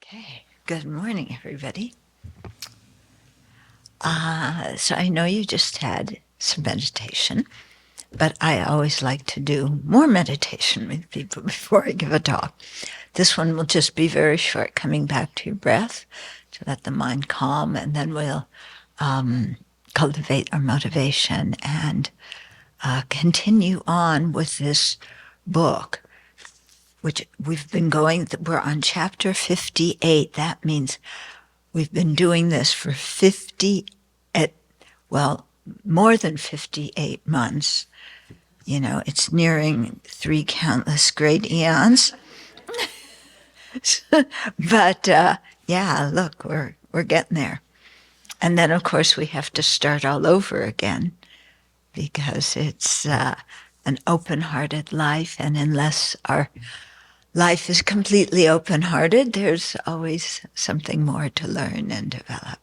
Okay, good morning, everybody. So I know you just had some meditation, but I always like to do more meditation with people before I give a talk. This one will just be very short, coming back to your breath to let the mind calm, and then we'll cultivate our motivation and continue on with this book, which we've been going, we're on chapter 58. That means we've been doing this for more than 58 months. You know, it's nearing 3 countless great eons. But yeah, look, we're getting there. And then, of course, we have to start all over again because it's an open-hearted life, and unless our life is completely open-hearted, there's always something more to learn and develop.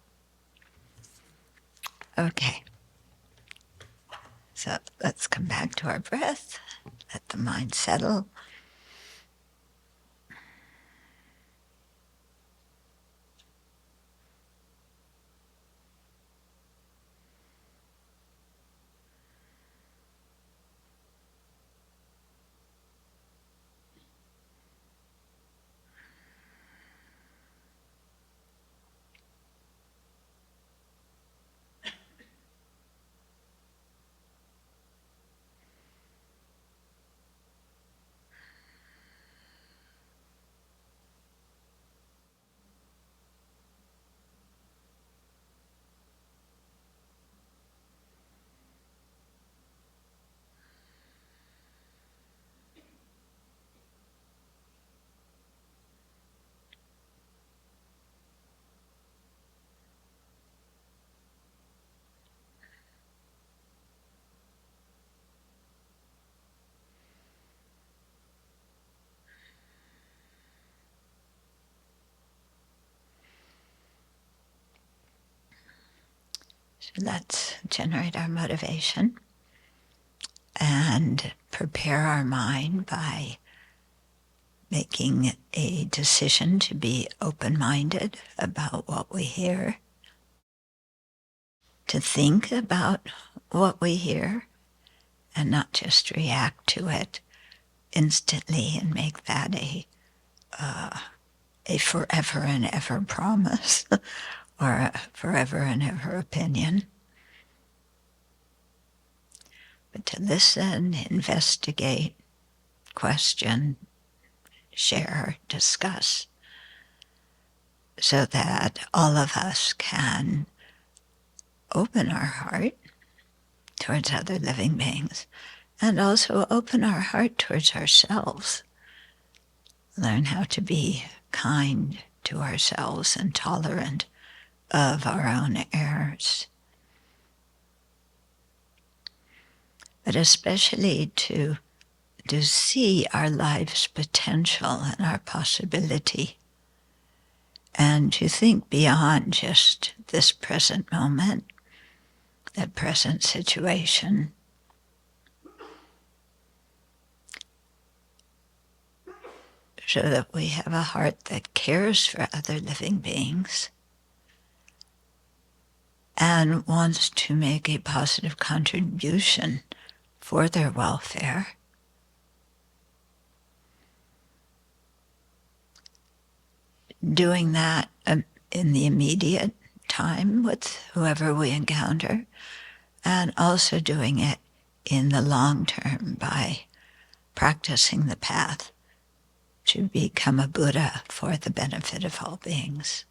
Okay. So let's come back to our breath. Let the mind settle. So let's generate our motivation and prepare our mind by making a decision to be open-minded about what we hear, to think about what we hear and not just react to it instantly and make that a forever and ever promise or a forever and ever opinion. But to listen, investigate, question, share, discuss, so that all of us can open our heart towards other living beings and also open our heart towards ourselves. Learn how to be kind to ourselves and tolerant of our own errors. But especially to see our life's potential and our possibility, and to think beyond just this present moment, that present situation. So that we have a heart that cares for other living beings and wants to make a positive contribution for their welfare. Doing that in the immediate time with whoever we encounter, and also doing it in the long term by practicing the path to become a Buddha for the benefit of all beings.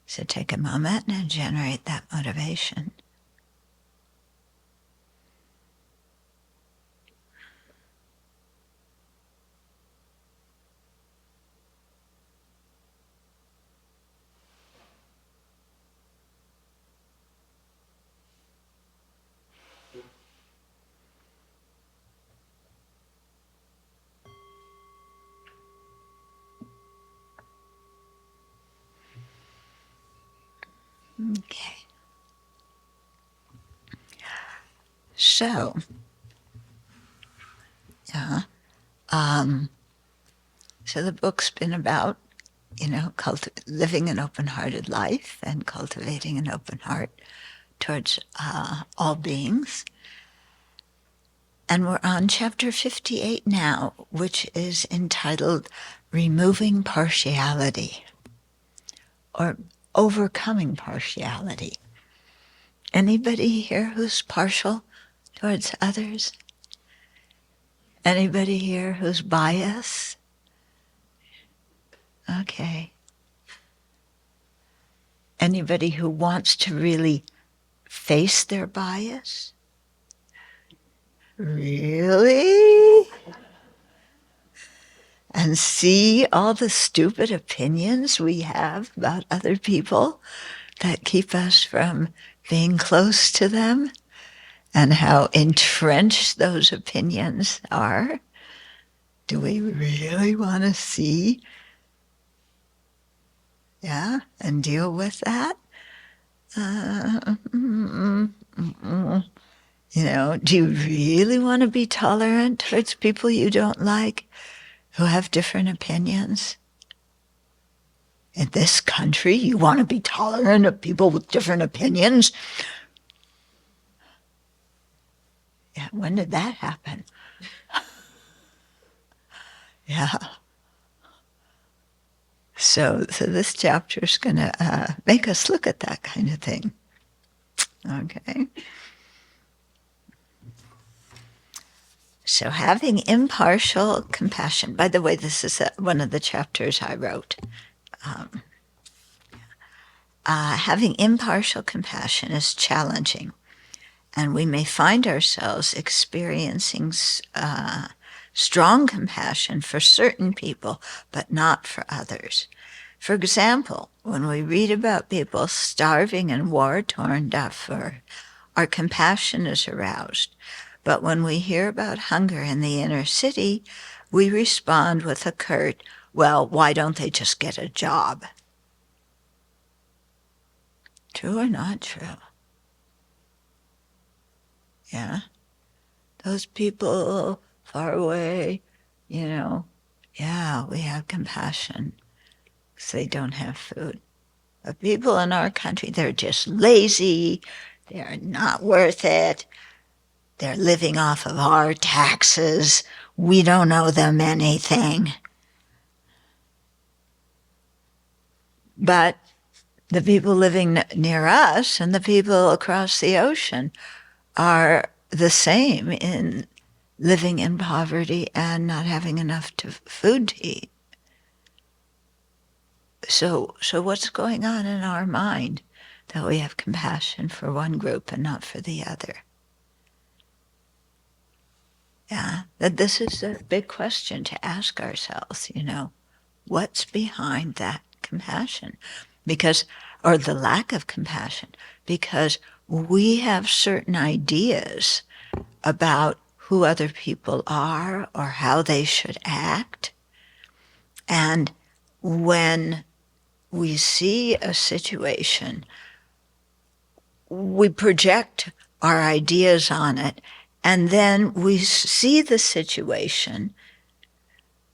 So take a moment and generate that motivation. Okay. So, So the book's been about, living an open-hearted life and cultivating an open heart towards all beings. And we're on chapter 58 now, which is entitled Removing Partiality, or Overcoming Partiality. Anybody here who's partial towards others? Anybody here who's biased? Okay. Anybody who wants to really face their bias? Really? And see all the stupid opinions we have about other people that keep us from being close to them, and how entrenched those opinions are? Do we really want to see? Yeah, and deal with that? Do you really want to be tolerant towards people you don't like, who have different opinions? In this country, you want to be tolerant of people with different opinions? Yeah, when did that happen? Yeah. So this chapter is going to make us look at that kind of thing. Okay. So having impartial compassion. By the way, this is one of the chapters I wrote. Having impartial compassion is challenging, and we may find ourselves experiencing strong compassion for certain people, but not for others. For example, when we read about people starving in war-torn Darfur, our compassion is aroused. But when we hear about hunger in the inner city, we respond with a curt, well, why don't they just get a job? True or not true? Yeah? Those people far away, yeah, we have compassion because they don't have food. But people in our country, they're just lazy, they're not worth it, they're living off of our taxes, we don't owe them anything. But the people living near us and the people across the ocean are the same in living in poverty and not having enough food to eat. So what's going on in our mind that we have compassion for one group and not for the other? Yeah, that this is a big question to ask ourselves, what's behind that compassion? Or the lack of compassion, because we have certain ideas about who other people are or how they should act. And when we see a situation, we project our ideas on it, and then we see the situation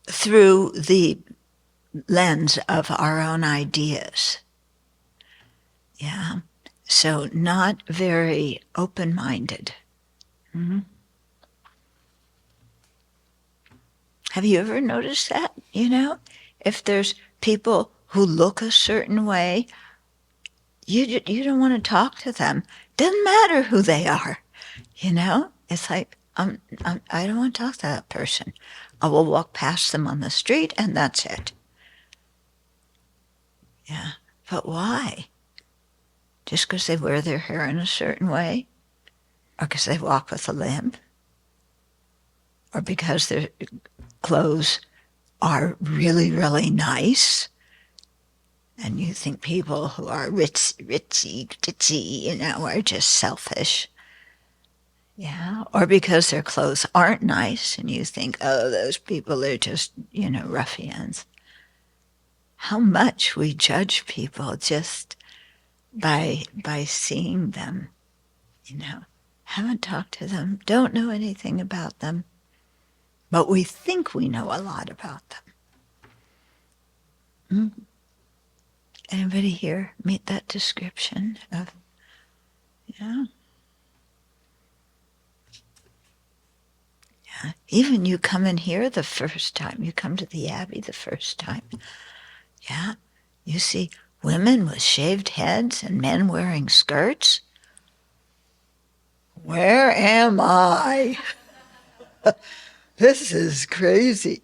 through the lens of our own ideas. Yeah. So not very open-minded. Mm-hmm. Have you ever noticed that? If there's people who look a certain way, you don't want to talk to them. Doesn't matter who they are. It's like, I don't want to talk to that person. I will walk past them on the street and that's it. Yeah. But why? Just because they wear their hair in a certain way? Or because they walk with a limp? Or because their clothes are really, really nice? And you think people who are ritzy, ditzy, are just selfish. Yeah. Or because their clothes aren't nice and you think, oh, those people are just, ruffians. How much we judge people just by seeing them, haven't talked to them, don't know anything about them, but we think we know a lot about them. Anybody here meet that description of, yeah? Yeah. Even you come in here the first time, you come to the Abbey the first time, yeah? You see women with shaved heads and men wearing skirts. Where am I? This is crazy.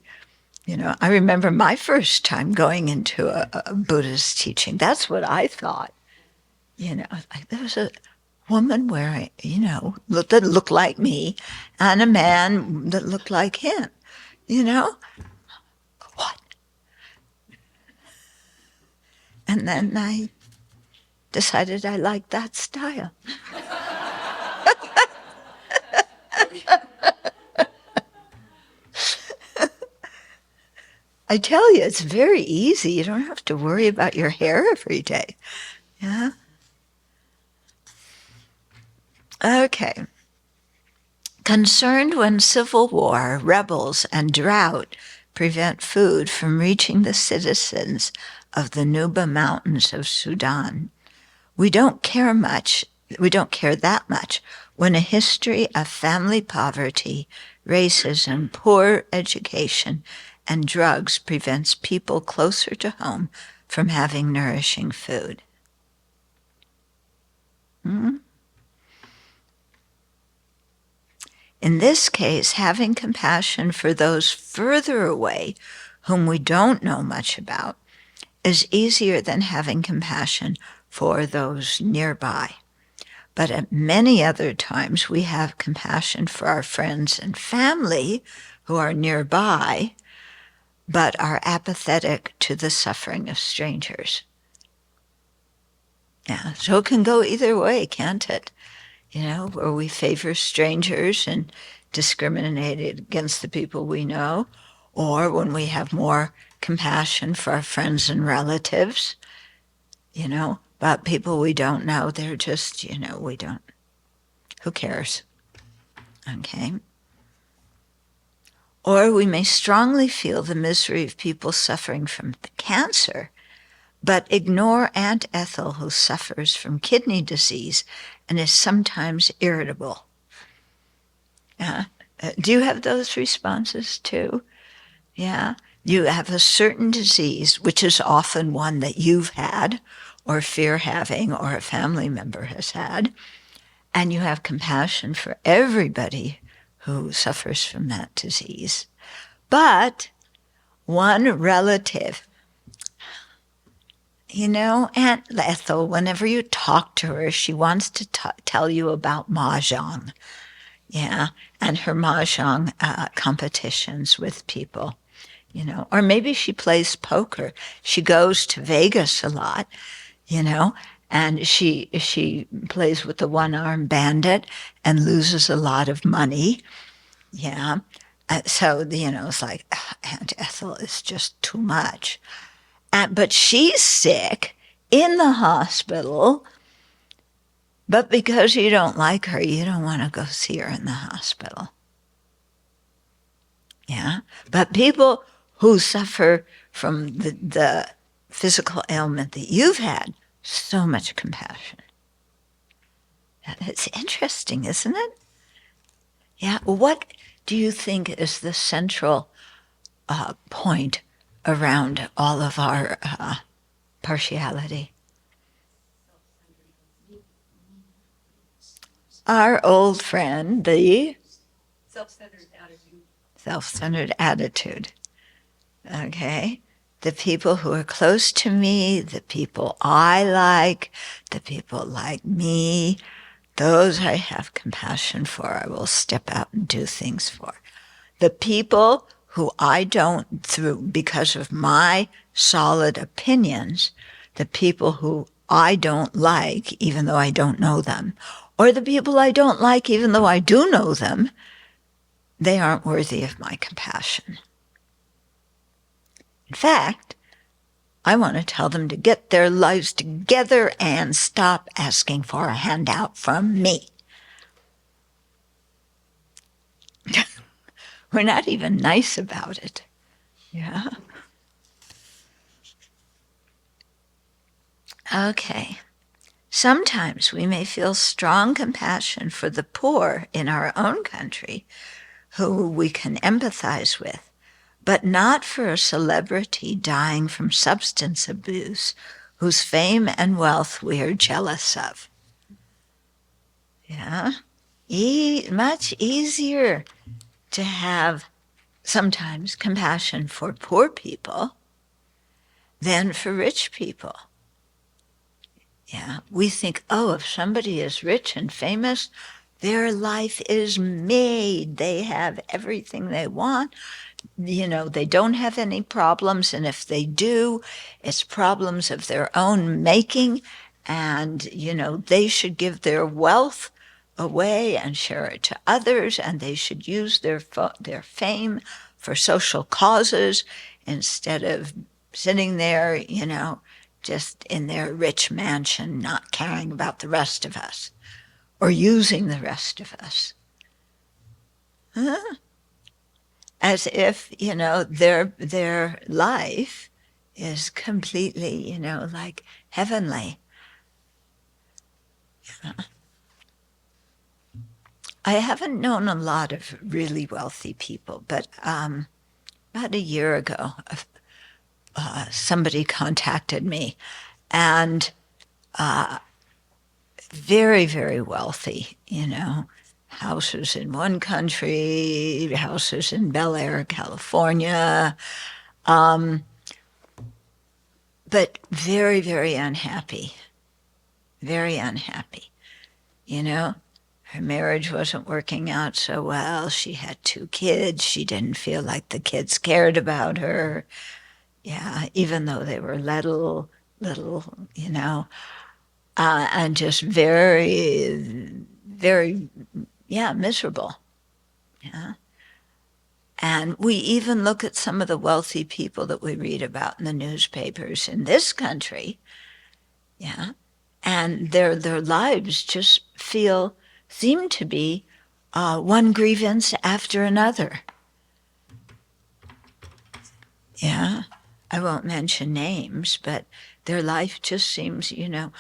You know, I remember my first time going into a Buddhist teaching. That's what I thought. You know, like there was a woman wearing, that looked like me, and a man that looked like him. You know, what? And then I decided I liked that style. I tell you, it's very easy. You don't have to worry about your hair every day. Yeah? Okay. Concerned when civil war, rebels, and drought prevent food from reaching the citizens of the Nuba Mountains of Sudan. We don't care that much when a history of family poverty, racism, poor education, and drugs prevents people closer to home from having nourishing food. In this case, having compassion for those further away whom we don't know much about is easier than having compassion for those nearby. But at many other times, we have compassion for our friends and family who are nearby, but are apathetic to the suffering of strangers. Yeah, so it can go either way, can't it? You know, where we favor strangers and discriminate against the people we know, or when we have more compassion for our friends and relatives, but people we don't know, they're just, who cares? Okay. Or we may strongly feel the misery of people suffering from cancer, but ignore Aunt Ethel, who suffers from kidney disease and is sometimes irritable. Do you have those responses too? Yeah. You have a certain disease, which is often one that you've had, or fear having, or a family member has had, and you have compassion for everybody who suffers from that disease. But one relative, Aunt Ethel, whenever you talk to her, she wants to tell you about mahjong, and her mahjong competitions with people, or maybe she plays poker. She goes to Vegas a lot, and she plays with the one-armed bandit and loses a lot of money. Yeah. So, it's like, Aunt Ethel is just too much. But she's sick in the hospital, but because you don't like her, you don't want to go see her in the hospital. Yeah. But people who suffer from the physical ailment that you've had, so much compassion. It's interesting, isn't it? Yeah. What do you think is the central point around all of our partiality? Our old friend, the self-centered attitude. Self-centered attitude. Okay? The people who are close to me, the people I like, the people like me, those I have compassion for, I will step out and do things for. The people who I don't, because of my solid opinions, the people who I don't like, even though I don't know them, or the people I don't like, even though I do know them, they aren't worthy of my compassion. In fact, I want to tell them to get their lives together and stop asking for a handout from me. We're not even nice about it. Yeah. Okay. Sometimes we may feel strong compassion for the poor in our own country, who we can empathize with, but not for a celebrity dying from substance abuse, whose fame and wealth we are jealous of. Yeah? Much easier to have sometimes compassion for poor people than for rich people. Yeah, we think, oh, if somebody is rich and famous, their life is made. They have everything they want. You know, they don't have any problems. And if they do, it's problems of their own making. And, you know, they should give their wealth away and share it to others. And they should use their fame for social causes instead of sitting there, you know, just in their rich mansion, not caring about the rest of us or using the rest of us. Huh? As if, you know, their life is completely, you know, like heavenly. I haven't known a lot of really wealthy people, but about a year ago, somebody contacted me, and very, very wealthy, you know, houses in one country, houses in Bel Air, California, but very, very unhappy, you know. Her marriage wasn't working out so well. She had 2 kids. She didn't feel like the kids cared about her. Yeah, even though they were little, you know, and just very, very, yeah, miserable. Yeah. And we even look at some of the wealthy people that we read about in the newspapers in this country, yeah, and their lives just seem to be one grievance after another. Yeah, I won't mention names, but their life just seems, you know,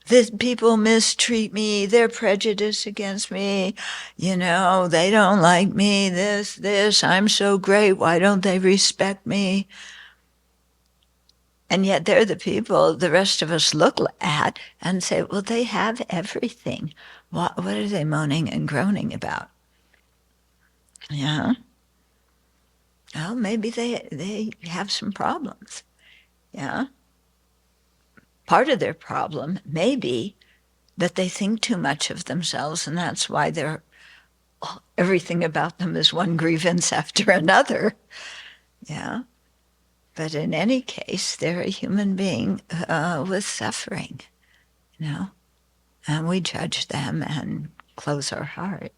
these people mistreat me, they're prejudiced against me, you know, they don't like me, this, I'm so great, why don't they respect me? And yet they're the people the rest of us look at and say, well, they have everything. What are they moaning and groaning about? Yeah. Well, maybe they have some problems. Yeah. Part of their problem may be that they think too much of themselves, and that's why everything about them is one grievance after another. Yeah. But in any case, they're a human being with suffering, you know, and we judge them and close our heart.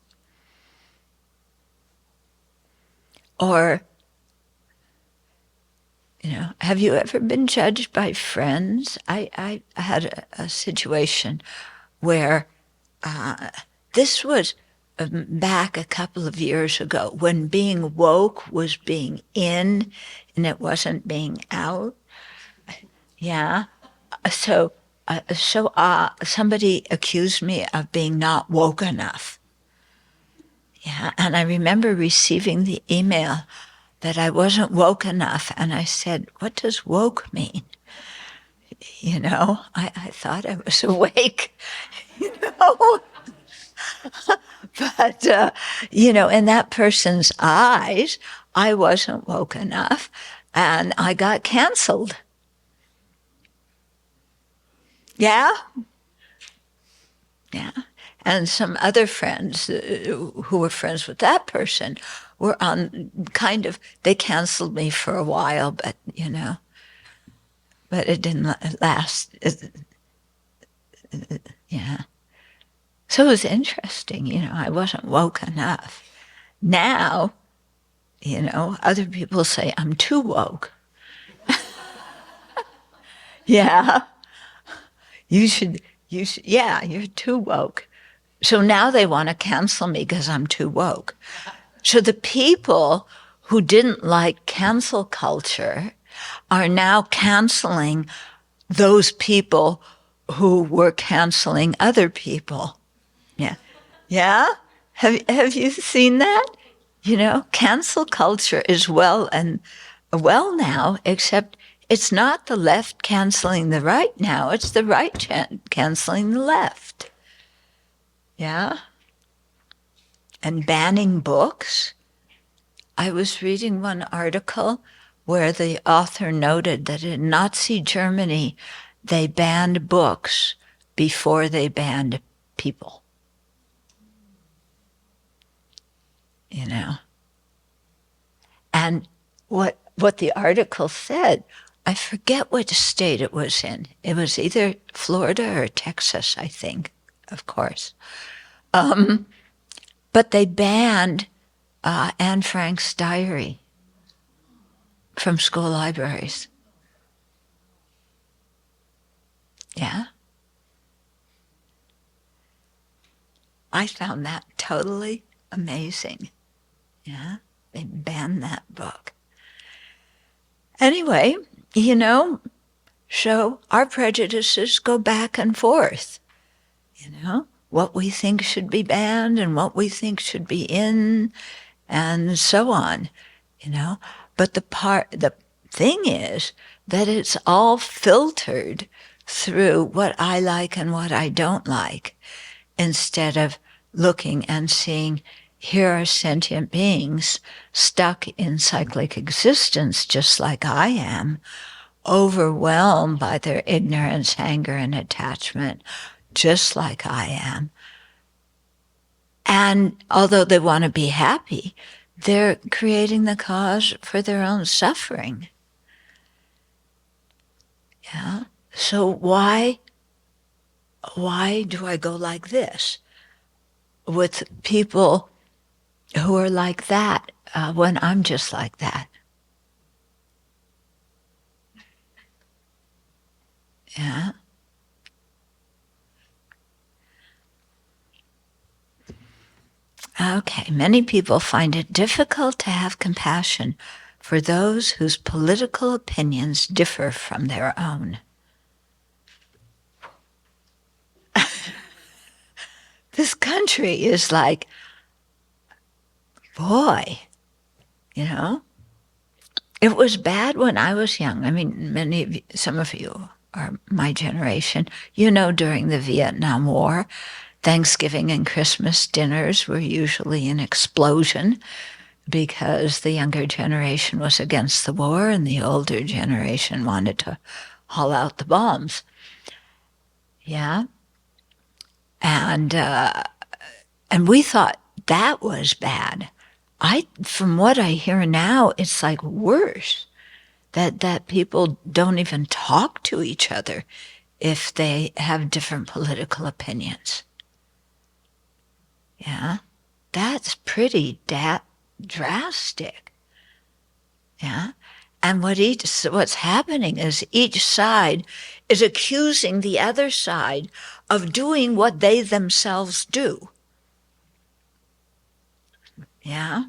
Or, you know, have you ever been judged by friends? I had a situation where this was back a couple of years ago when being woke was being in and it wasn't being out. Yeah. So somebody accused me of being not woke enough. Yeah. And I remember receiving the email that I wasn't woke enough. And I said, what does woke mean? You know, I thought I was awake, you know. But, you know, in that person's eyes, I wasn't woke enough, and I got canceled. Yeah? Yeah. And some other friends who were friends with that person were on they canceled me for a while, but, you know, but it didn't last. Yeah. So it was interesting, you know, I wasn't woke enough. Now, you know, other people say I'm too woke. Yeah. You should, yeah, you're too woke. So now they want to cancel me because I'm too woke. So the people who didn't like cancel culture are now canceling those people who were canceling other people. Yeah. Yeah? Have you seen that? You know, cancel culture is well now, except it's not the left canceling the right now, it's the right canceling the left. Yeah? And banning books. I was reading one article where the author noted that in Nazi Germany, they banned books before they banned people. You know? And what the article said, I forget which state it was in. It was either Florida or Texas, I think, of course. But they banned Anne Frank's diary from school libraries. Yeah. I found that totally amazing. Yeah. They banned that book. Anyway, you know, so our prejudices go back and forth. You know, what we think should be banned and what we think should be in, and so on. You know, but the thing is that it's all filtered through what I like and what I don't like, instead of looking and seeing, here are sentient beings stuck in cyclic existence just like I am, overwhelmed by their ignorance, anger, and attachment, just like I am. And although they want to be happy, they're creating the cause for their own suffering. Yeah. So why do I go like this with people who are like that when I'm just like that? Yeah. Okay. Many people find it difficult to have compassion for those whose political opinions differ from their own. This country is like, boy, you know, it was bad when I was young. I mean, some of you are my generation. You know, during the Vietnam War, Thanksgiving and Christmas dinners were usually an explosion because the younger generation was against the war and the older generation wanted to haul out the bombs. Yeah. And we thought that was bad. From what I hear now, it's like worse, that people don't even talk to each other if they have different political opinions. Yeah, that's pretty drastic. Yeah, and what's happening is each side is accusing the other side of doing what they themselves do. Yeah.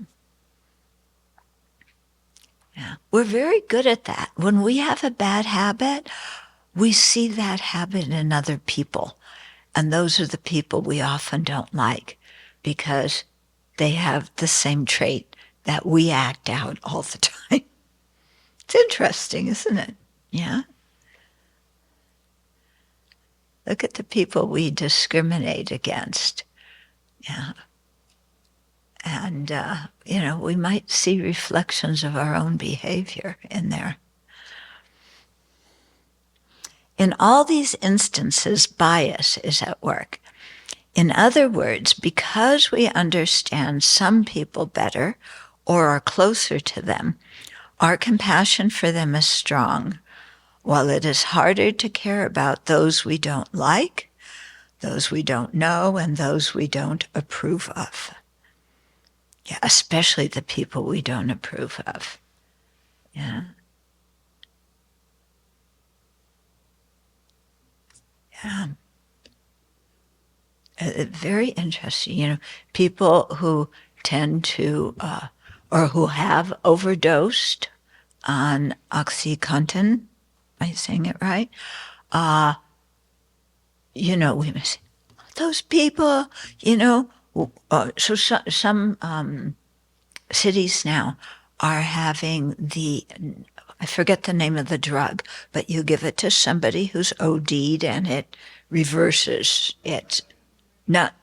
Yeah. We're very good at that. When we have a bad habit, we see that habit in other people. And those are the people we often don't like because they have the same trait that we act out all the time. It's interesting, isn't it? Yeah. Look at the people we discriminate against. Yeah. And, we might see reflections of our own behavior in there. In all these instances, bias is at work. In other words, because we understand some people better or are closer to them, our compassion for them is strong, while it is harder to care about those we don't like, those we don't know, and those we don't approve of. Yeah, especially the people we don't approve of. Yeah. Yeah. Very interesting. People who tend to, or who have overdosed on OxyContin, am I saying it right? we may say, those people, so some cities now are having I forget the name of the drug, but you give it to somebody who's OD'd and it reverses it. Not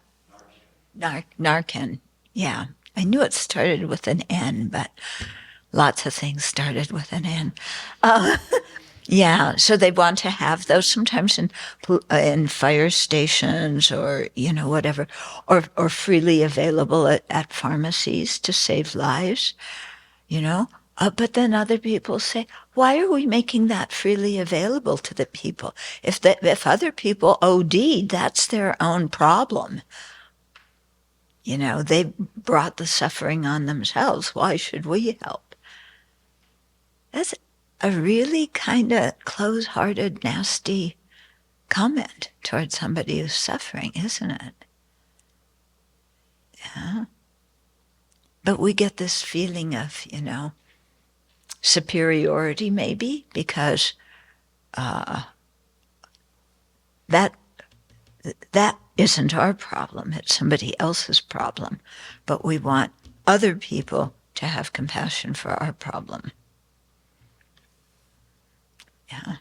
Narcan. Yeah. I knew it started with an N, but lots of things started with an N. Yeah, so they want to have those sometimes in fire stations or whatever, or freely available at pharmacies to save lives. But then other people say, why are we making that freely available to the people? If other people OD'd, that's their own problem. They brought the suffering on themselves. Why should we help? That's a really kind of close-hearted, nasty comment towards somebody who's suffering, isn't it? Yeah. But we get this feeling of, superiority maybe, because that isn't our problem. It's somebody else's problem. But we want other people to have compassion for our problem. Yeah.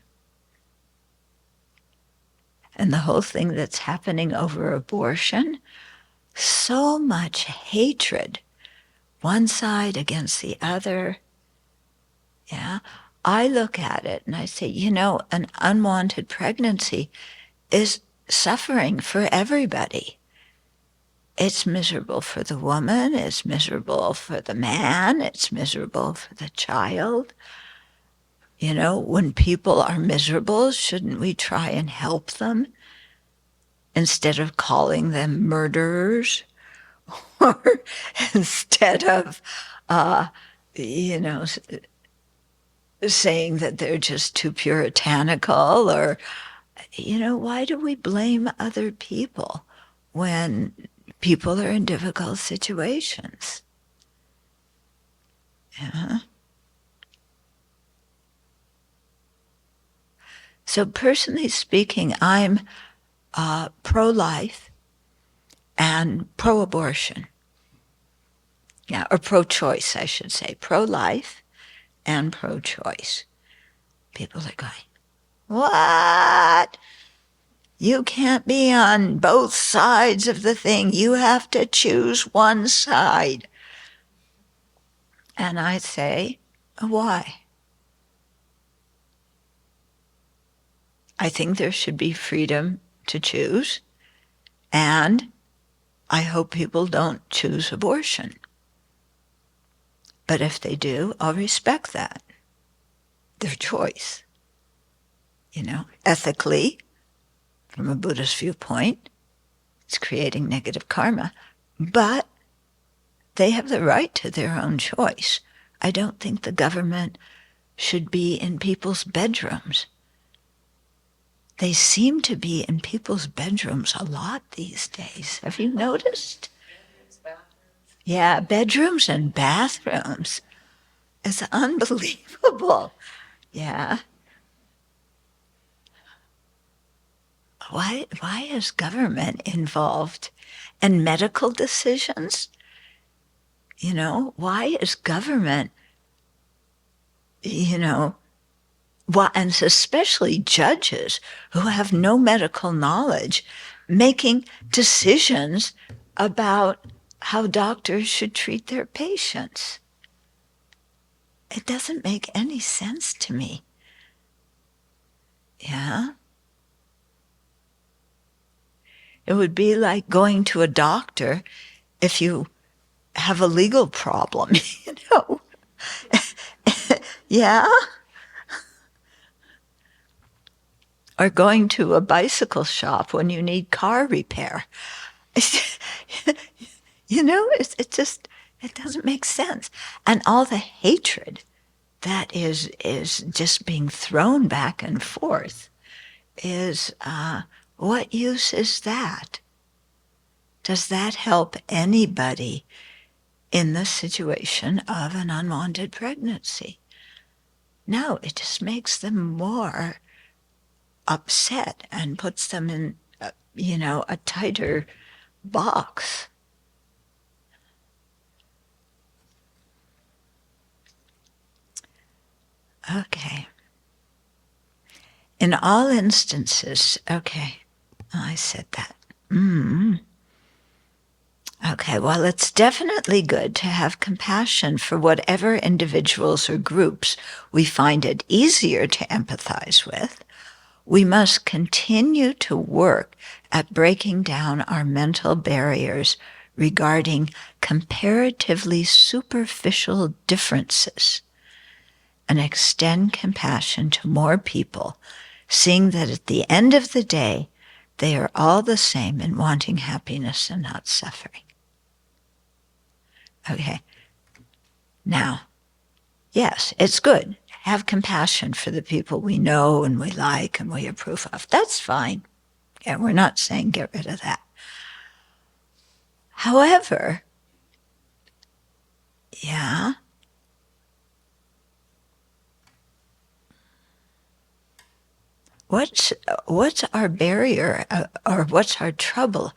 And the whole thing that's happening over abortion, so much hatred, one side against the other. Yeah. I look at it and I say, an unwanted pregnancy is suffering for everybody. It's miserable for the woman, it's miserable for the man, it's miserable for the child. When people are miserable, shouldn't we try and help them instead of calling them murderers? Or instead of, saying that they're just too puritanical, or, why do we blame other people when people are in difficult situations? Yeah. So personally speaking, I'm pro-life and pro-abortion. Yeah, or pro-choice, I should say. Pro-life and pro-choice. People are going, what? You can't be on both sides of the thing. You have to choose one side. And I say, why? I think there should be freedom to choose, and I hope people don't choose abortion. But if they do, I'll respect that. Their choice. Ethically, from a Buddhist viewpoint, it's creating negative karma. But they have the right to their own choice. I don't think the government should be in people's bedrooms. They seem to be in people's bedrooms a lot these days. Have you noticed? Yeah, bedrooms and bathrooms. It's unbelievable. Yeah. Why is government involved? And medical decisions? Why is government, and especially judges who have no medical knowledge, making decisions about how doctors should treat their patients? It doesn't make any sense to me. Yeah? It would be like going to a doctor if you have a legal problem, Yeah? Or going to a bicycle shop when you need car repair. It doesn't make sense. And all the hatred that is just being thrown back and forth is, what use is that? Does that help anybody in the situation of an unwanted pregnancy? No, it just makes them more upset and puts them in a tighter box. Okay. In all instances, okay, I said that. Okay, well, it's definitely good to have compassion for whatever individuals or groups we find it easier to empathize with. We must continue to work at breaking down our mental barriers regarding comparatively superficial differences and extend compassion to more people, seeing that at the end of the day, they are all the same in wanting happiness and not suffering. Okay. Now, yes, it's good. Have compassion for the people we know and we like and we approve of. That's fine. Yeah, we're not saying get rid of that. However, yeah, what's our barrier or what's our trouble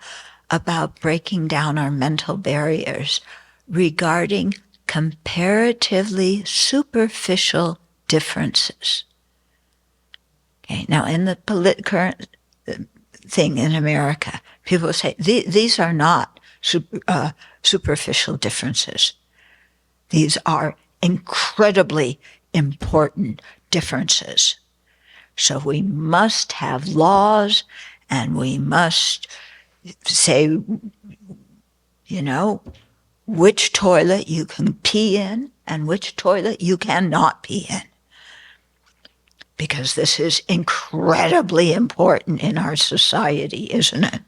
about breaking down our mental barriers regarding comparatively superficial differences? Okay, now in the current thing in America, people say these are not superficial differences. These are incredibly important differences. So we must have laws, and we must say, which toilet you can pee in and which toilet you cannot pee in. Because this is incredibly important in our society, isn't it?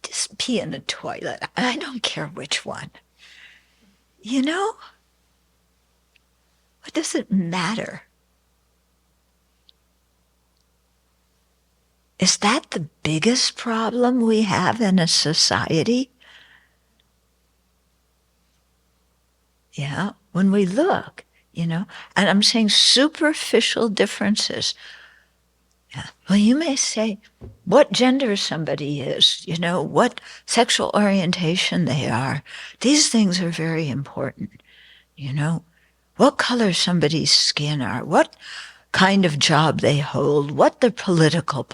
Just pee in the toilet. I don't care which one. What does it matter? Is that the biggest problem we have in a society? Yeah, when we look, and I'm saying superficial differences. Yeah. Well, you may say what gender somebody is, what sexual orientation they are. These things are very important, what color somebody's skin are, what kind of job they hold, what their political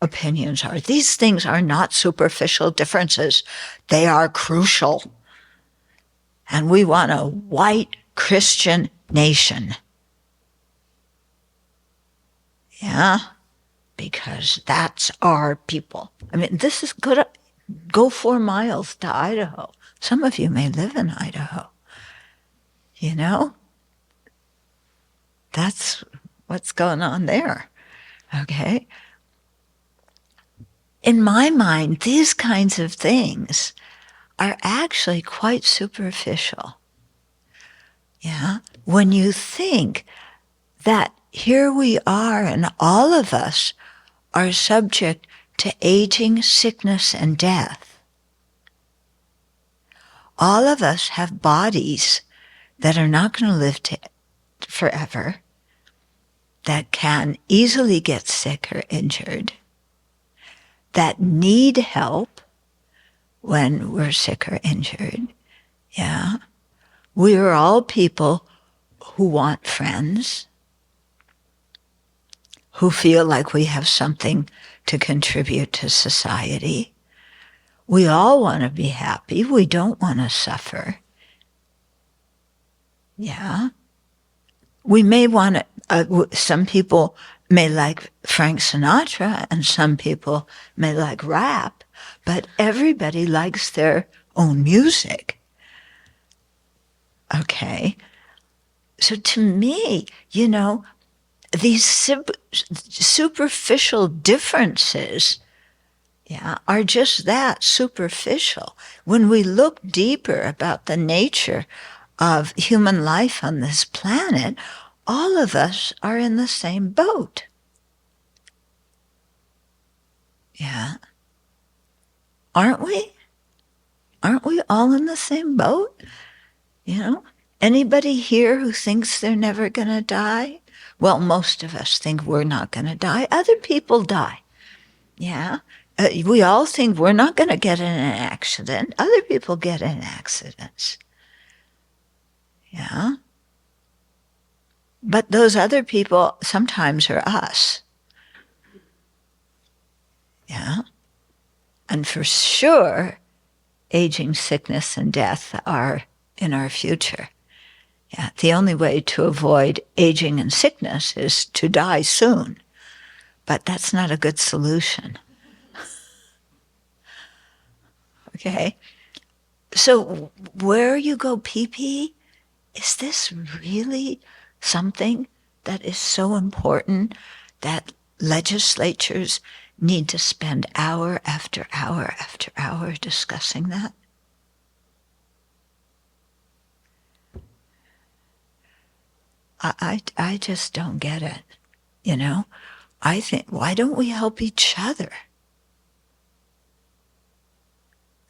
opinions are. These things are not superficial differences. They are crucial. And we want a white Christian nation. Yeah, because that's our people. I mean, this is good. Go 4 miles to Idaho. Some of you may live in Idaho. That's what's going on there. Okay? In my mind, these kinds of things are actually quite superficial. Yeah? When you think that here we are and all of us are subject to aging, sickness, and death. All of us have bodies that are not going to live forever, that can easily get sick or injured, that need help when we're sick or injured. Yeah. We are all people who want friends, who feel like we have something to contribute to society. We all want to be happy. We don't want to suffer. Yeah. We may want to, some people may like Frank Sinatra and some people may like rap, but everybody likes their own music. Okay. So to me, these superficial differences, are just that, superficial. When we look deeper about the nature of human life on this planet, all of us are in the same boat. Yeah. Aren't we? Aren't we all in the same boat? Anybody here who thinks they're never going to die? Well, most of us think we're not going to die. Other people die. Yeah. We all think we're not going to get in an accident. Other people get in accidents. Yeah. But those other people sometimes are us. Yeah. And for sure, aging, sickness, and death are in our future. Yeah. The only way to avoid aging and sickness is to die soon. But that's not a good solution. Okay? So where you go pee-pee, is this really something that is so important that legislatures need to spend hour after hour after hour discussing that? I just don't get it, you know? I think, why don't we help each other?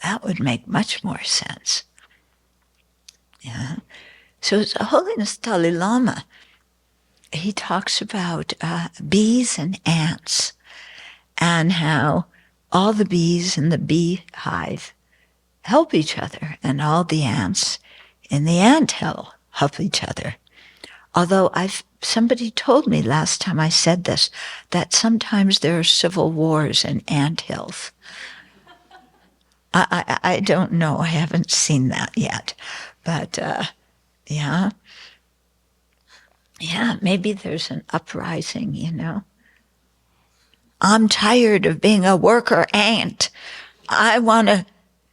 That would make much more sense. Yeah. So His Holiness Dalai Lama, he talks about bees and ants and how all the bees in the beehive help each other and all the ants in the anthill help each other. Although somebody told me last time I said this, that sometimes there are civil wars in anthills. I don't know. I haven't seen that yet. But, yeah. Yeah, maybe there's an uprising, you know. I'm tired of being a worker ant. I want to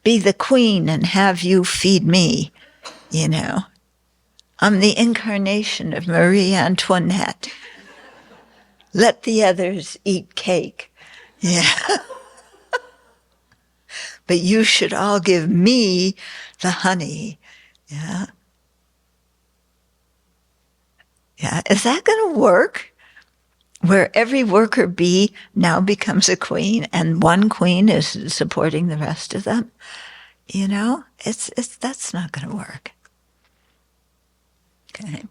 be the queen and have you feed me, you know. I'm the incarnation of Marie Antoinette. Let the others eat cake. Yeah. But you should all give me the honey. Yeah. Yeah. Is that going to work? Where every worker bee now becomes a queen and one queen is supporting the rest of them? You know, that's not going to work. Okay.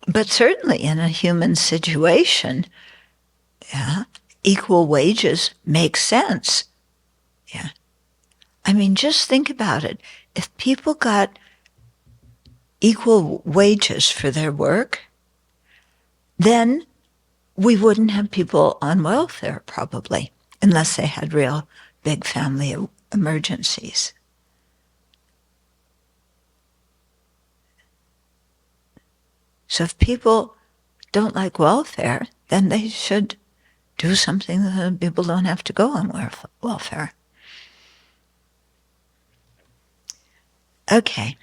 But certainly in a human situation, yeah, equal wages make sense. Yeah. I mean, just think about it. If people got equal wages for their work, then we wouldn't have people on welfare probably, unless they had real big family emergencies. So if people don't like welfare, then they should do something that people don't have to go on welfare. Okay.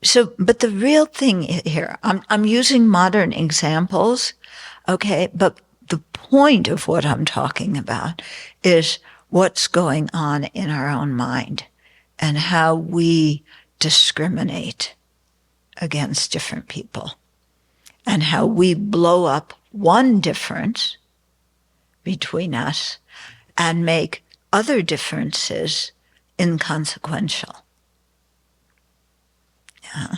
So, but the real thing here, I'm using modern examples, okay, but the point of what I'm talking about is what's going on in our own mind and how we discriminate against different people and how we blow up one difference between us and make other differences inconsequential. Yeah.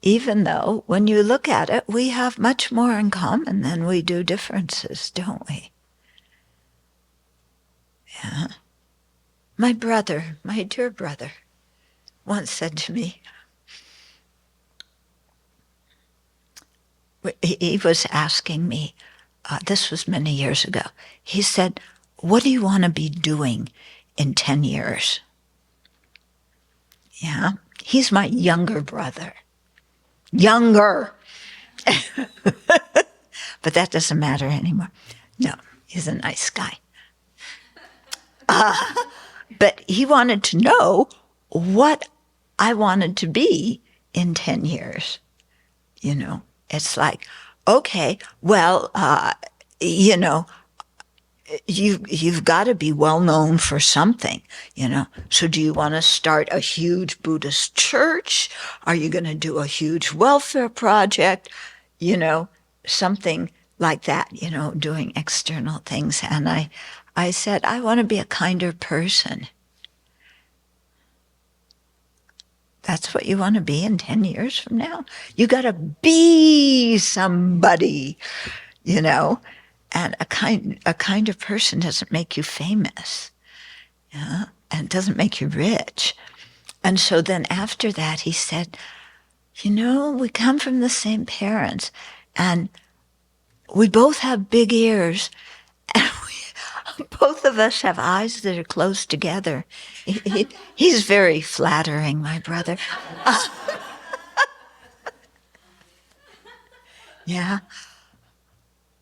Even though, when you look at it, we have much more in common than we do differences, don't we? Yeah. My brother, my dear brother, once said to me, he was asking me, this was many years ago, he said, what do you want to be doing in 10 years? Yeah, he's my younger brother. Younger. But that doesn't matter anymore. No, he's a nice guy. But he wanted to know what I wanted to be in 10 years. You know, it's like, okay, well, you know, you've got to be well known for something, you know. So do you want to start a huge Buddhist church? Are you going to do a huge welfare project? You know, something like that, you know, doing external things. And I said, I want to be a kinder person. That's what you want to be in 10 years from now? You got to be somebody, you know? And a kind of person doesn't make you famous, yeah? And it doesn't make you rich. And so then after that, he said, you know, we come from the same parents, and we both have big ears, and both of us have eyes that are close together. He's very flattering, my brother. Yeah.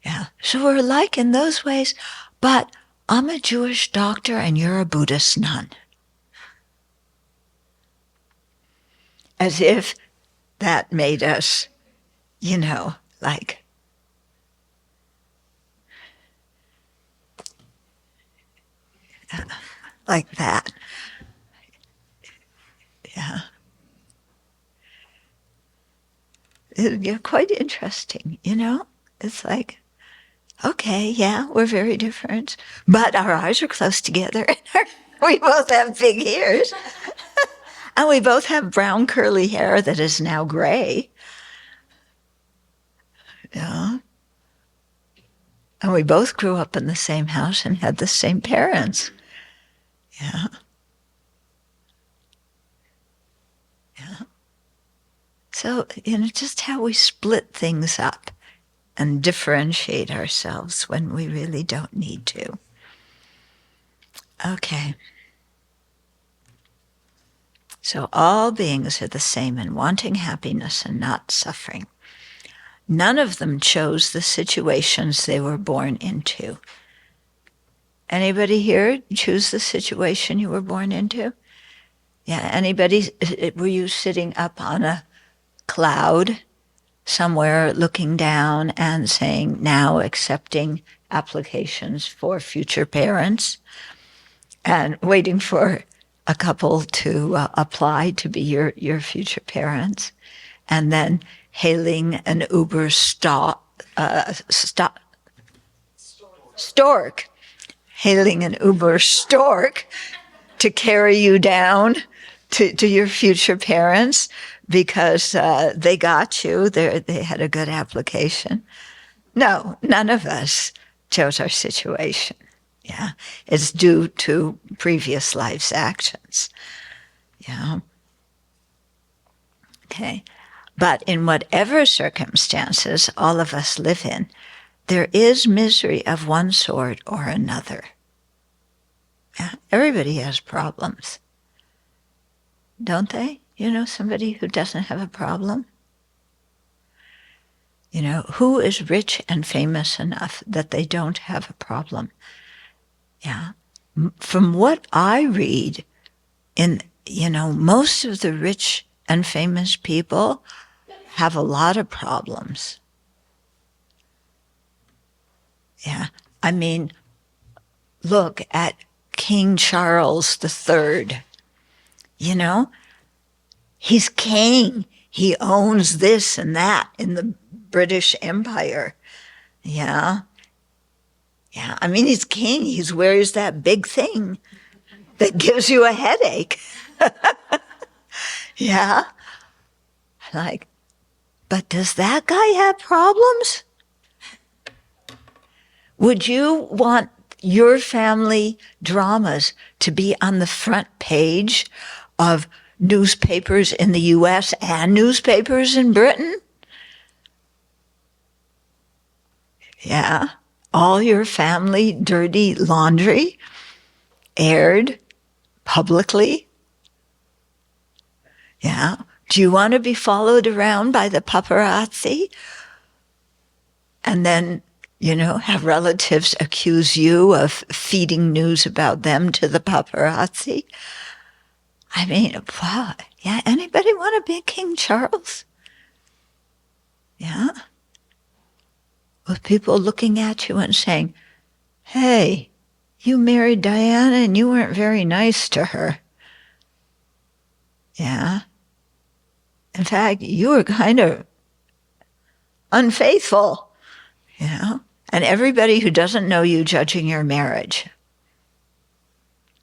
Yeah. So we're alike in those ways, but I'm a Jewish doctor and you're a Buddhist nun. As if that made us, you know, like that. Yeah. It's quite interesting, you know? It's like, okay, yeah, we're very different, but our eyes are close together and we both have big ears. And we both have brown curly hair that is now gray. Yeah. And we both grew up in the same house and had the same parents. Yeah. Yeah. So, you know, just how we split things up and differentiate ourselves when we really don't need to. Okay. So all beings are the same in wanting happiness and not suffering. None of them chose the situations they were born into. Anybody here choose the situation you were born into? Yeah, anybody, were you sitting up on a cloud somewhere looking down and saying, now accepting applications for future parents and waiting for a couple to apply to be your future parents, and then hailing an Uber stork, hailing an Uber stork to carry you down to your future parents because they got you, they had a good application. No, none of us chose our situation. Yeah, it's due to previous life's actions. Yeah. Okay. But in whatever circumstances all of us live in, there is misery of one sort or another. Yeah, everybody has problems. Don't they? You know somebody who doesn't have a problem? You know, who is rich and famous enough that they don't have a problem? Yeah. From what I read, most of the rich and famous people have a lot of problems. Yeah. I mean, look at King Charles III. You know, he's king. He owns this and that in the British Empire. Yeah. Yeah, I mean, he's king. He wears that big thing that gives you a headache. Yeah. Like, but does that guy have problems? Would you want your family dramas to be on the front page of newspapers in the US and newspapers in Britain? Yeah. All your family dirty laundry aired publicly? Yeah. Do you want to be followed around by the paparazzi? And then, have relatives accuse you of feeding news about them to the paparazzi? I mean, wow. Yeah, anybody want to be King Charles? Yeah. With people looking at you and saying, hey, you married Diana and you weren't very nice to her. Yeah. In fact, you were kind of unfaithful, and everybody who doesn't know you judging your marriage.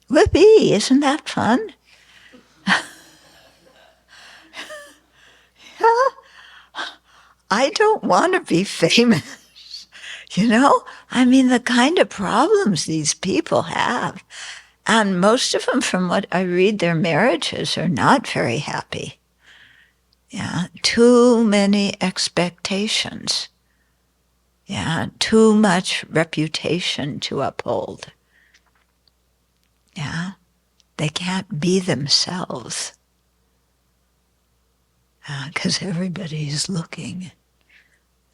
Whoopee, isn't that fun? I don't want to be famous. You know, I mean, the kind of problems these people have. And most of them, from what I read, their marriages are not very happy. Yeah, too many expectations. Yeah, too much reputation to uphold. Yeah, they can't be themselves. Because everybody's looking.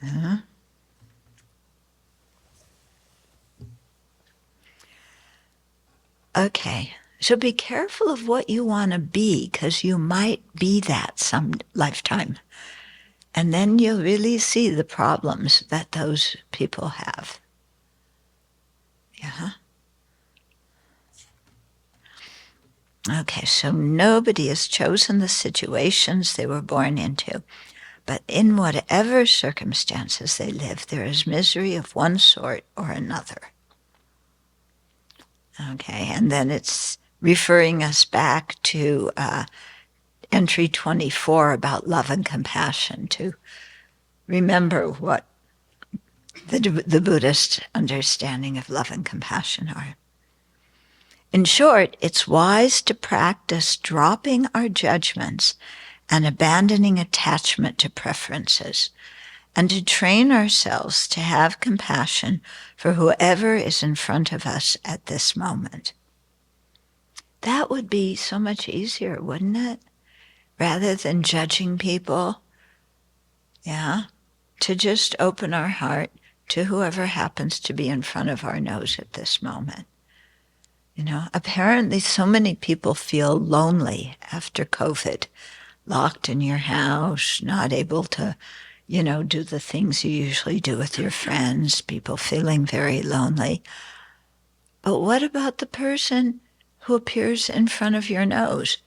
Yeah. Okay, so be careful of what you want to be, because you might be that some lifetime. And then you'll really see the problems that those people have. Yeah. Okay, so nobody has chosen the situations they were born into. But in whatever circumstances they live, there is misery of one sort or another. Okay, and then it's referring us back to entry 24 about love and compassion, to remember what the Buddhist understanding of love and compassion are. In short, it's wise to practice dropping our judgments and abandoning attachment to preferences, and to train ourselves to have compassion for whoever is in front of us at this moment. That would be so much easier, wouldn't it? Rather than judging people, yeah, to just open our heart to whoever happens to be in front of our nose at this moment. You know, apparently so many people feel lonely after COVID, locked in your house, not able to, you know, do the things you usually do with your friends, people feeling very lonely. But what about the person who appears in front of your nose?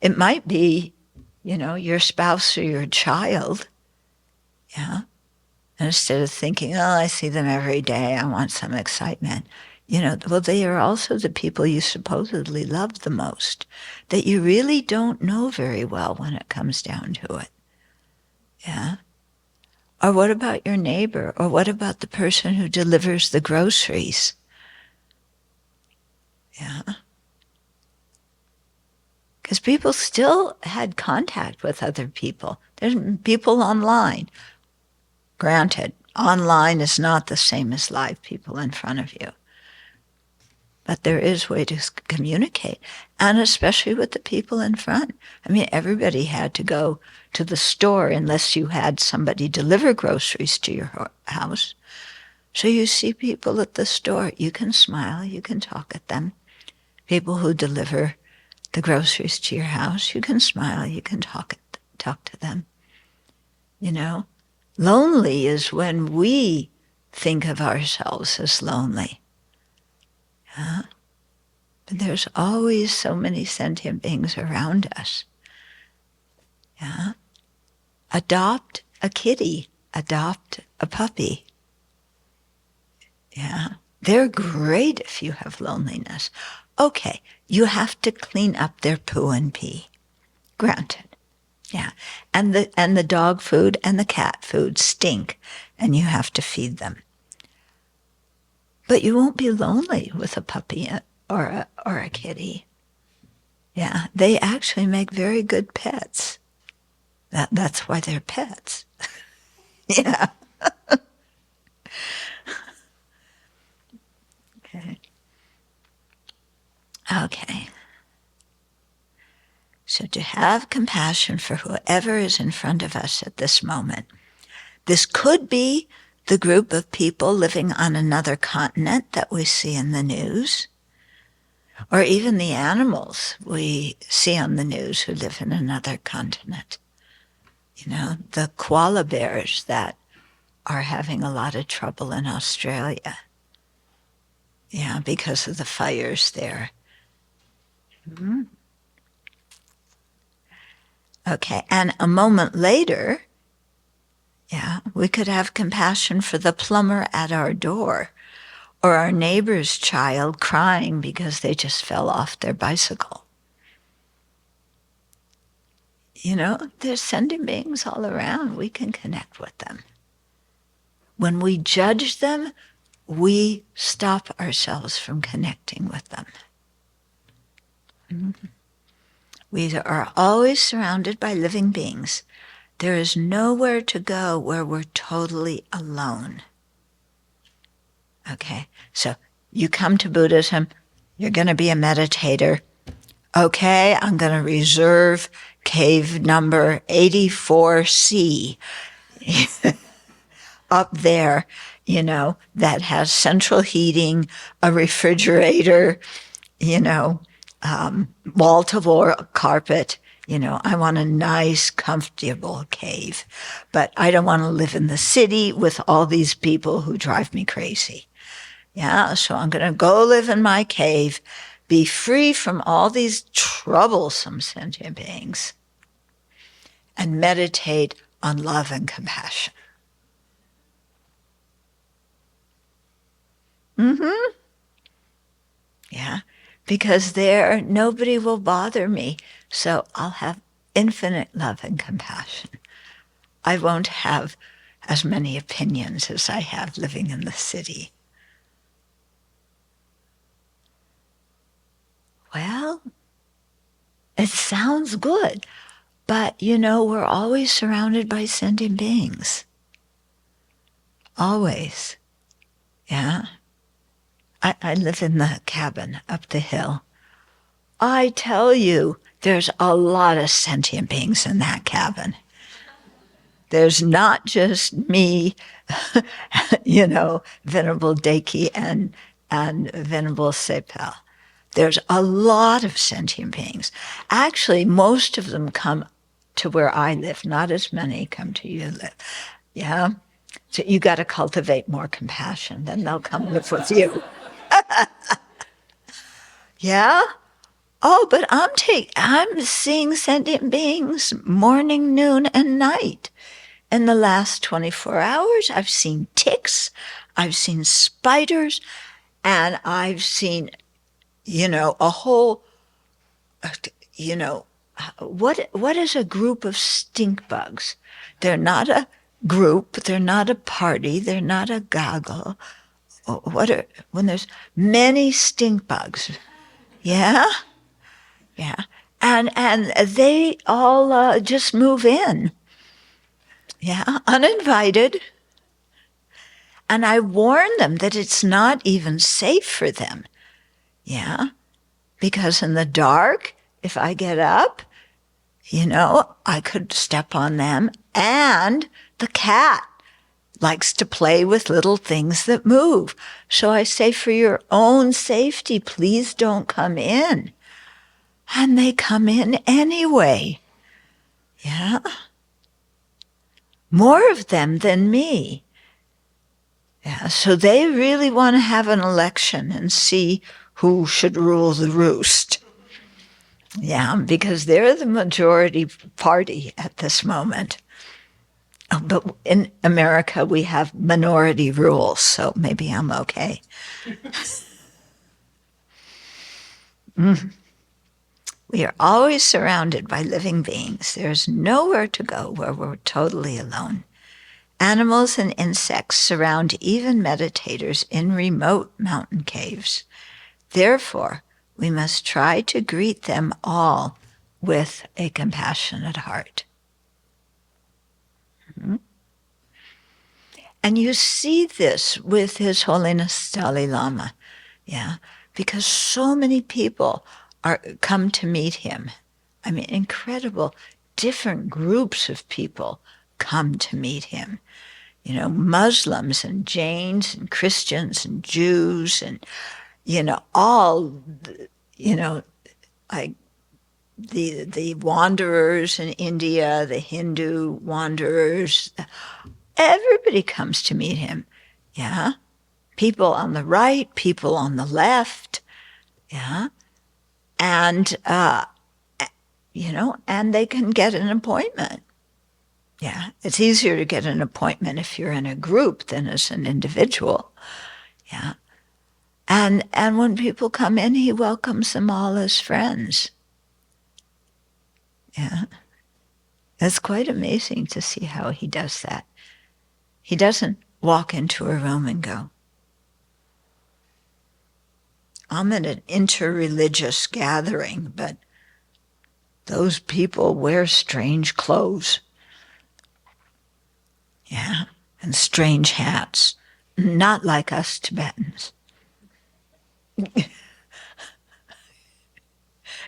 It might be, you know, your spouse or your child, yeah? And instead of thinking, oh, I see them every day, I want some excitement. You know, well, they are also the people you supposedly love the most, that you really don't know very well when it comes down to it. Yeah? Or what about your neighbor? Or what about the person who delivers the groceries? Yeah? Because people still had contact with other people. There's people online. Granted, online is not the same as live people in front of you. But there is a way to communicate, and especially with the people in front. I mean, everybody had to go to the store unless you had somebody deliver groceries to your house. So you see people at the store, you can smile, you can talk at them. People who deliver the groceries to your house, you can smile, you can talk to them. You know, lonely is when we think of ourselves as lonely. Huh? But there's always so many sentient beings around us. Yeah? Adopt a kitty, adopt a puppy. Yeah? They're great if you have loneliness. Okay, you have to clean up their poo and pee. Granted. Yeah. And the dog food and the cat food stink, and you have to feed them. But you won't be lonely with a puppy or a kitty. Yeah, they actually make very good pets. That's why they're pets. Yeah. Okay. Okay. So to have compassion for whoever is in front of us at this moment. This could be the group of people living on another continent that we see in the news, or even the animals we see on the news who live in another continent. You know, the koala bears that are having a lot of trouble in Australia. Yeah, because of the fires there. Mm-hmm. Okay, and a moment later, yeah, we could have compassion for the plumber at our door, or our neighbor's child crying because they just fell off their bicycle. there's sentient beings all around. We can connect with them. When we judge them, we stop ourselves from connecting with them. We are always surrounded by living beings. There is nowhere to go where we're totally alone. Okay, so you come to Buddhism, you're going to be a meditator. Okay, I'm going to reserve cave number 84C up there, that has central heating, a refrigerator, wall-to-wall carpet. I want a nice, comfortable cave. But I don't want to live in the city with all these people who drive me crazy. Yeah, so I'm going to go live in my cave, be free from all these troublesome sentient beings, and meditate on love and compassion. Yeah, because there nobody will bother me, so I'll have infinite love and compassion. I won't have as many opinions as I have living in the city. Well, it sounds good, but we're always surrounded by sentient beings. Always. Yeah. I live in the cabin up the hill. I tell you, there's a lot of sentient beings in that cabin. There's not just me, Venerable Deki and Venerable Sepel. There's a lot of sentient beings. Actually, most of them come to where I live. Not as many come to you live. Yeah? So you got to cultivate more compassion. Then they'll come live with you. Yeah? Oh, but I'm seeing sentient beings morning, noon, and night. In the last 24 hours, I've seen ticks, I've seen spiders, and I've seen, a whole, what is a group of stink bugs? They're not a group, they're not a party, they're not a gaggle. When there's many stink bugs? Yeah? Yeah. And they all just move in. Yeah, uninvited. And I warn them that it's not even safe for them. Yeah, because in the dark, if I get up, I could step on them. And the cat likes to play with little things that move. So I say, for your own safety, please don't come in. And they come in anyway. Yeah. More of them than me. Yeah, so they really want to have an election and see who should rule the roost. Yeah, because they're the majority party at this moment. Oh, but in America, we have minority rules, so maybe I'm okay. We are always surrounded by living beings. There's nowhere to go where we're totally alone. Animals and insects surround even meditators in remote mountain caves. Therefore, we must try to greet them all with a compassionate heart. And you see this with His Holiness Dalai Lama, yeah, because so many people come to meet him. I mean, incredible, different groups of people come to meet him. Muslims and Jains and Christians and Jews and, all, like the wanderers in India, the Hindu wanderers, everybody comes to meet him. Yeah. People on the right, people on the left. Yeah. And, and they can get an appointment. Yeah, it's easier to get an appointment if you're in a group than as an individual. Yeah. And when people come in, he welcomes them all as friends. Yeah. It's quite amazing to see how he does that. He doesn't walk into a room and go, I'm at an interreligious gathering, but those people wear strange clothes. Yeah, and strange hats. Not like us Tibetans.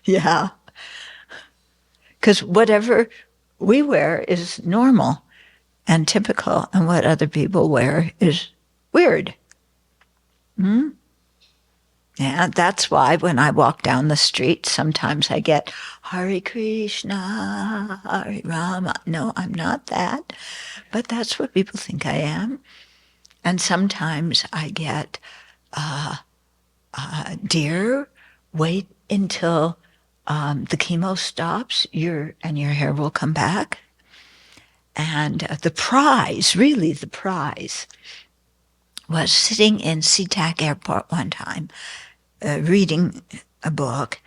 Yeah. Because whatever we wear is normal and typical, and what other people wear is weird. Yeah, that's why when I walk down the street, sometimes I get Hare Krishna, Hare Rama. No, I'm not that, but that's what people think I am. And sometimes I get, dear, wait until the chemo stops, your hair will come back. And the prize, really the prize, was sitting in SeaTac Airport one time, reading a book,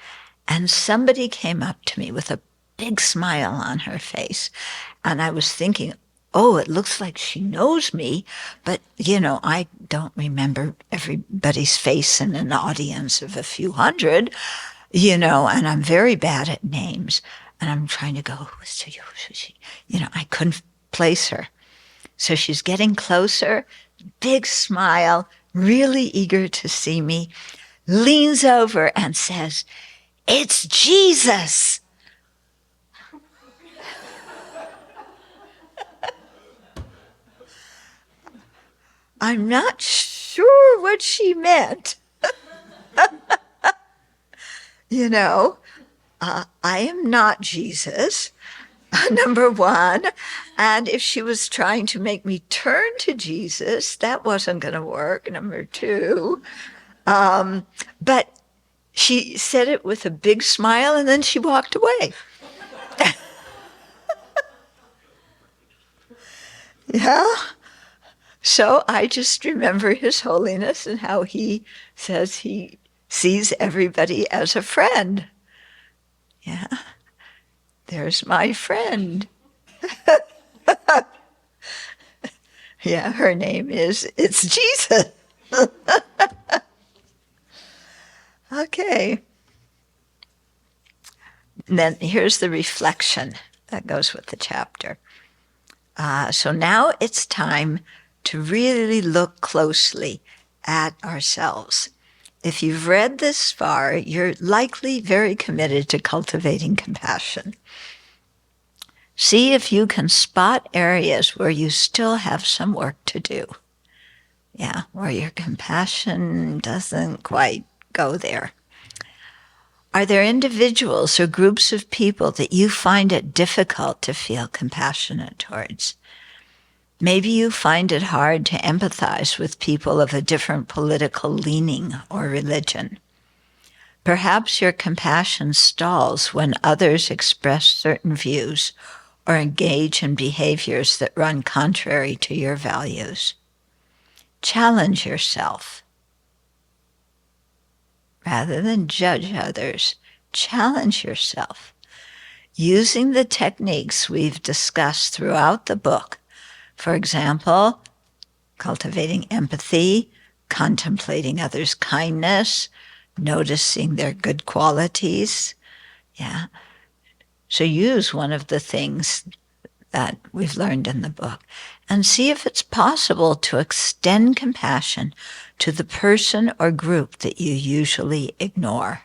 and somebody came up to me with a big smile on her face. And I was thinking, oh, it looks like she knows me, but, I don't remember everybody's face in an audience of a few hundred, and I'm very bad at names. And I'm trying to go, who's she? I couldn't place her. So she's getting closer, big smile, really eager to see me, leans over and says, "It's Jesus." I'm not sure what she meant. I am not Jesus, number one. And if she was trying to make me turn to Jesus, that wasn't going to work, number two. But she said it with a big smile, and then she walked away. Yeah. So I just remember His Holiness and how he says he sees everybody as a friend. Yeah. There's my friend. Yeah, her name it's Jesus. Okay. And then here's the reflection that goes with the chapter. So now it's time to really look closely at ourselves. If you've read this far, you're likely very committed to cultivating compassion. See if you can spot areas where you still have some work to do. Yeah, where your compassion doesn't quite go there. Are there individuals or groups of people that you find it difficult to feel compassionate towards? Maybe you find it hard to empathize with people of a different political leaning or religion. Perhaps your compassion stalls when others express certain views or engage in behaviors that run contrary to your values. Challenge yourself. Rather than judge others, challenge yourself. Using the techniques we've discussed throughout the book, for example, cultivating empathy, contemplating others' kindness, noticing their good qualities. Yeah. So use one of the things that we've learned in the book and see if it's possible to extend compassion to the person or group that you usually ignore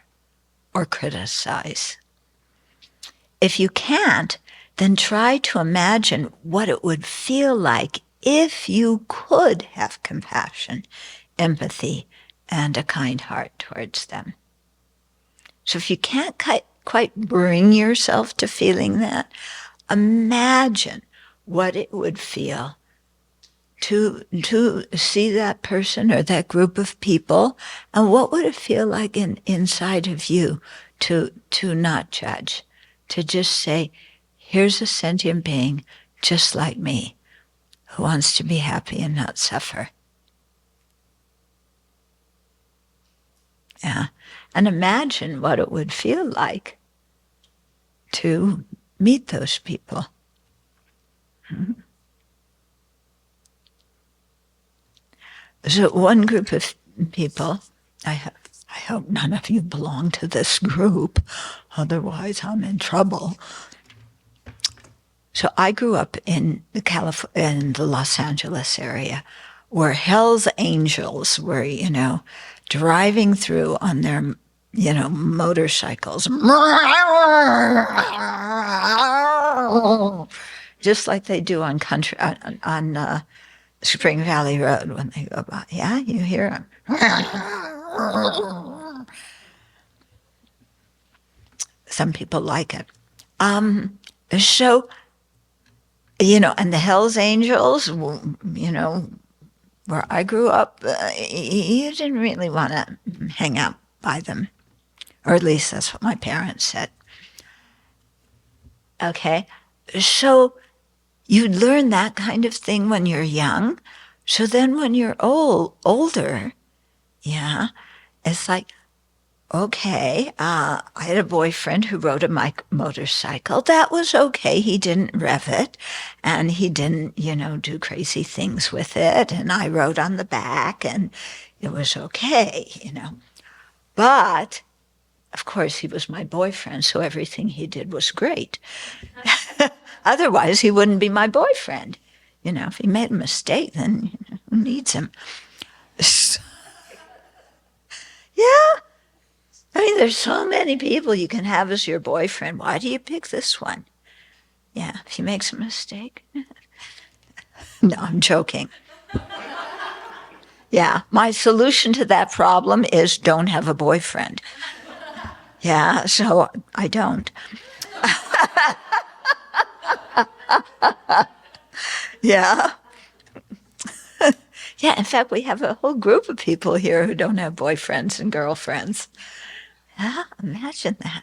or criticize. If you can't, then try to imagine what it would feel like if you could have compassion, empathy, and a kind heart towards them. So if you can't quite bring yourself to feeling that, imagine what it would feel to see that person or that group of people, and what would it feel like inside of you to not judge, to just say, here's a sentient being just like me who wants to be happy and not suffer. Yeah. And imagine what it would feel like to meet those people So one group of people, I hope none of you belong to this group, otherwise I'm in trouble. So I grew up in the Los Angeles area, where Hell's Angels were, driving through on their, motorcycles, just like they do on country on Spring Valley Road when they go by. Yeah, you hear them. Some people like it. So, and the Hells Angels, where I grew up, you didn't really want to hang out by them. Or at least that's what my parents said. Okay, so you learn that kind of thing when you're young. So then when you're older, yeah, it's like, okay, I had a boyfriend who rode a motorcycle. That was okay. He didn't rev it, and he didn't, do crazy things with it. And I rode on the back, and it was okay, But, of course, he was my boyfriend, so everything he did was great. Otherwise, he wouldn't be my boyfriend. If he made a mistake, then who needs him? Yeah. I mean, there's so many people you can have as your boyfriend. Why do you pick this one? Yeah, if he makes a mistake. No, I'm joking. Yeah, my solution to that problem is don't have a boyfriend. Yeah, so I don't. Yeah. Yeah, in fact, we have a whole group of people here who don't have boyfriends and girlfriends. Yeah, imagine that.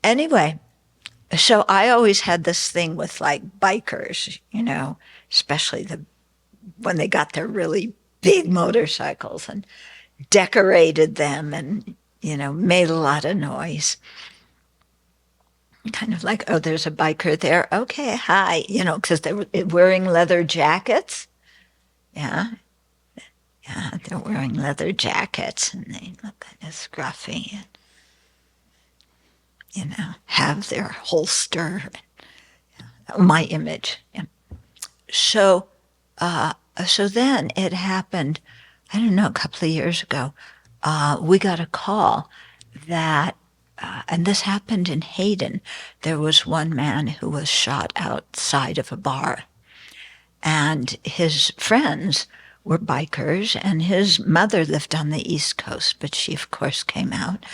Anyway, so I always had this thing with like bikers, especially when they got their really big motorcycles and decorated them and, made a lot of noise. Kind of like, oh, there's a biker there. Okay, hi, because they were wearing leather jackets. Yeah. Yeah, they're wearing leather jackets and they look kind of scruffy and, have their holster. My image. Yeah. So then it happened, I don't know, a couple of years ago. We got a call that, and this happened in Hayden. There was one man who was shot outside of a bar, and his friends were bikers, and his mother lived on the East Coast, but she, of course, came out.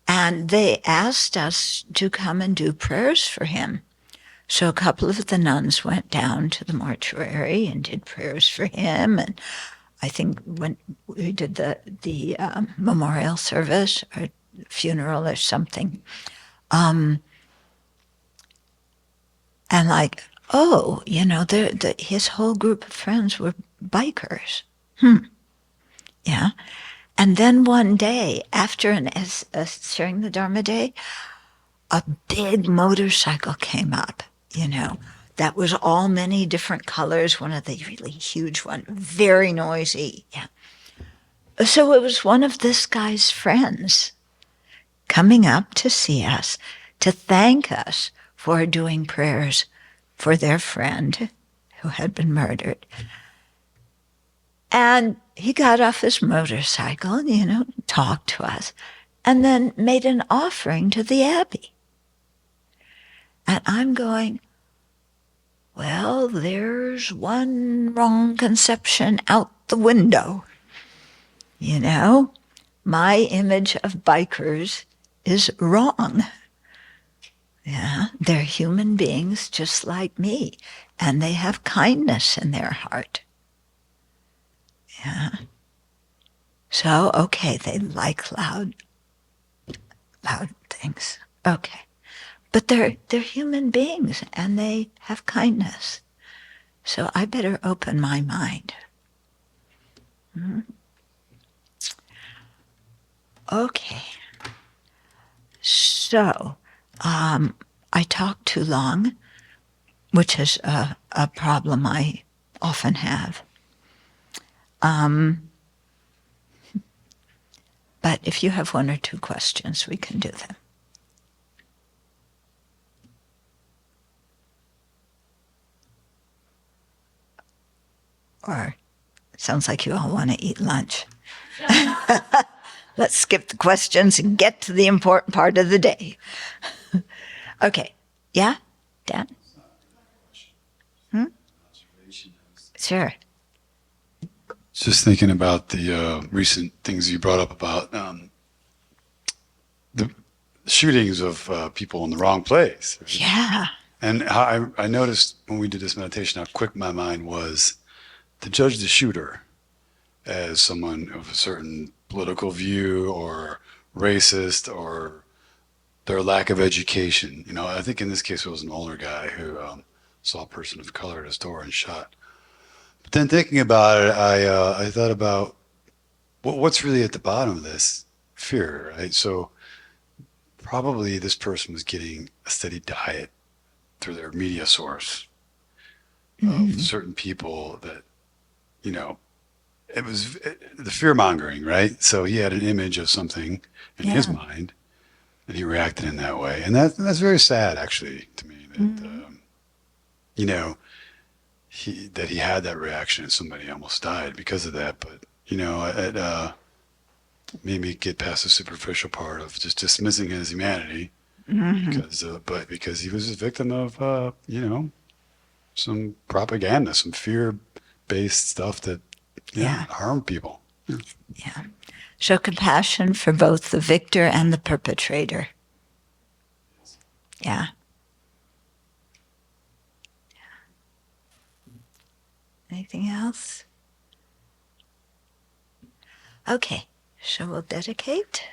And they asked us to come and do prayers for him. So a couple of the nuns went down to the mortuary and did prayers for him. And I think when we did the memorial service or funeral or something, and like, oh, his whole group of friends were bikers. Yeah. And then one day, after a Sharing the Dharma day, a big motorcycle came up, that was all many different colors, one of the really huge ones, very noisy. Yeah. So it was one of this guy's friends coming up to see us, to thank us for doing prayers for their friend who had been murdered. And he got off his motorcycle and, talked to us, and then made an offering to the Abbey. And I'm going, well, there's one wrong conception out the window. My image of bikers is wrong. Yeah, they're human beings just like me, and they have kindness in their heart. Yeah. So, okay, they like loud things. Okay. But they're human beings and they have kindness. So I better open my mind. Okay. So, I talked too long. which is a problem I often have. But if you have one or two questions, we can do them. Or it sounds like you all want to eat lunch. Let's skip the questions and get to the important part of the day. Okay. Yeah? Dan? Sure. Just thinking about the recent things you brought up about the shootings of people in the wrong place. Right? Yeah. And how I noticed when we did this meditation how quick my mind was to judge the shooter as someone of a certain political view or racist or their lack of education. You know, I think in this case it was an older guy who saw a person of color at his door and shot. But then thinking about it, I thought about what's really at the bottom of this fear, right? So probably this person was getting a steady diet through their media source of certain people that, you know, it was the fear mongering, right? So he had an image of something in his mind, and he reacted in that way, and that's very sad, actually, to me. That you know, he had that reaction, and somebody almost died because of that. But you know, it made me get past the superficial part of just dismissing his humanity, because he was a victim of you know, some propaganda, some fear-based stuff that harmed people. Yeah. Show compassion for both the victor and the perpetrator. Yeah. Anything else? Okay, so we'll dedicate.